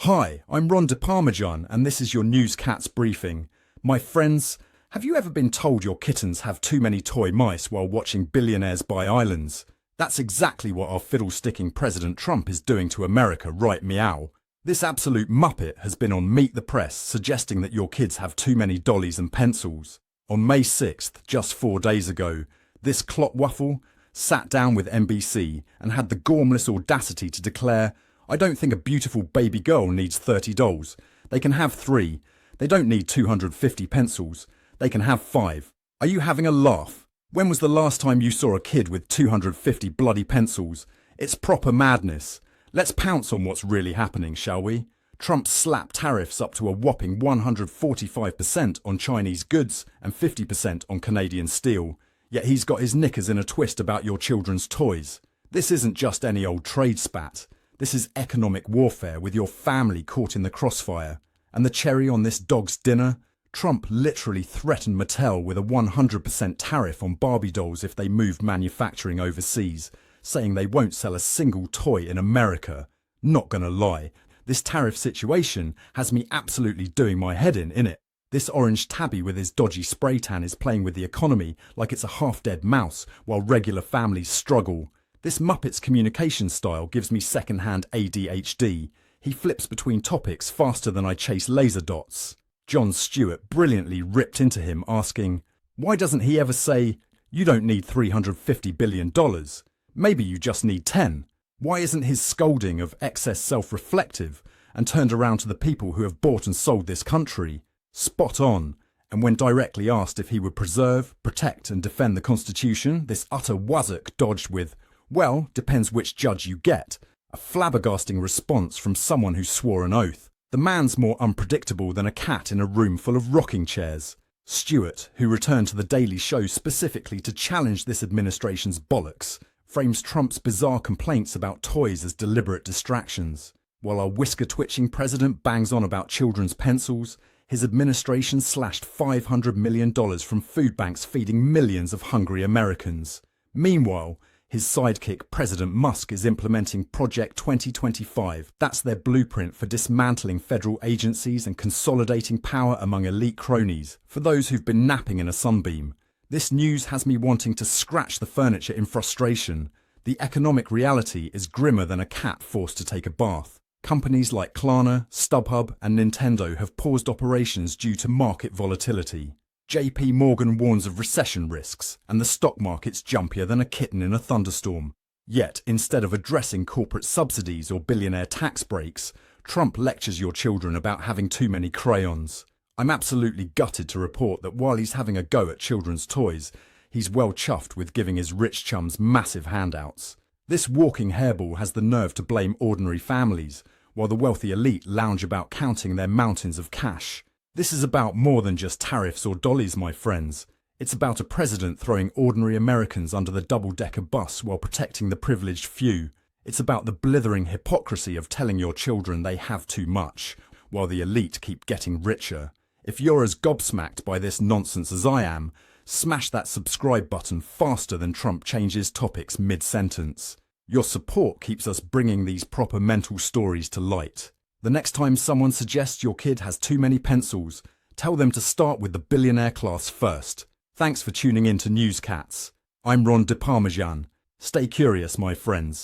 Hi, I'm Jon DiParmejan, and this is your News Katz briefing. My friends, have you ever been told your kittens have too many toy mice while watching billionaires buy islands? That's exactly what our fiddle-sticking President Trump is doing to America, right meow. This absolute muppet has been on Meet the Press suggesting that your kids have too many dollies and pencils. On May 6th, just 4 days ago, this clotwaffle sat down with NBC and had the gormless audacity to declare, "I don't think a beautiful baby girl needs 30 dolls. They can have 3. They don't need 250 pencils. They can have 5. Are you having a laugh? When was the last time you saw a kid with 250 bloody pencils? It's proper madness. Let's pounce on what's really happening, shall we? Trump slapped tariffs up to a whopping 145% on Chinese goods and 50% on Canadian steel. Yet he's got his knickers in a twist about your children's toys. This isn't just any old trade spat. This is economic warfare with your family caught in the crossfire. And the cherry on this dog's dinner? Trump literally threatened Mattel with a 100% tariff on Barbie dolls if they moved manufacturing overseas, saying they won't sell a single toy in America. Not gonna lie, this tariff situation has me absolutely doing my head in, innit? This orange tabby with his dodgy spray tan is playing with the economy like it's a half-dead mouse while regular families struggle. This Muppet's communication style gives me second-hand ADHD. He flips between topics faster than I chase laser dots. Jon Stewart brilliantly ripped into him, asking, why doesn't he ever say, you don't need $350 billion. Maybe you just need 10. Why isn't his scolding of excess self-reflective and turned around to the people who have bought and sold this country? Spot on. And when directly asked if he would preserve, protect and defend the Constitution, this utter wazzock dodged with, well, depends which judge you get. A flabbergasting response from someone who swore an oath. The man's more unpredictable than a cat in a room full of rocking chairs. Stewart, who returned to The Daily Show specifically to challenge this administration's bollocks, frames Trump's bizarre complaints about toys as deliberate distractions. While our whisker-twitching president bangs on about children's pencils, his administration slashed $500 million from food banks feeding millions of hungry Americans. Meanwhile, his sidekick, President Musk, is implementing Project 2025. That's their blueprint for dismantling federal agencies and consolidating power among elite cronies, for those who've been napping in a sunbeam. This news has me wanting to scratch the furniture in frustration. The economic reality is grimmer than a cat forced to take a bath. Companies like Klarna, StubHub and Nintendo have paused operations due to market volatility. JP Morgan warns of recession risks, and the stock market's jumpier than a kitten in a thunderstorm. Yet, instead of addressing corporate subsidies or billionaire tax breaks, Trump lectures your children about having too many crayons. I'm absolutely gutted to report that while he's having a go at children's toys, he's well chuffed with giving his rich chums massive handouts. This walking hairball has the nerve to blame ordinary families, while the wealthy elite lounge about counting their mountains of cash. This is about more than just tariffs or dollies, my friends. It's about a president throwing ordinary Americans under the double-decker bus while protecting the privileged few. It's about the blithering hypocrisy of telling your children they have too much, while the elite keep getting richer. If you're as gobsmacked by this nonsense as I am, smash that subscribe button faster than Trump changes topics mid-sentence. Your support keeps us bringing these proper mental stories to light. The next time someone suggests your kid has too many pencils, tell them to start with the billionaire class first. Thanks for tuning in to News Katz. I'm Jon DiParmejan. Stay curious, my friends.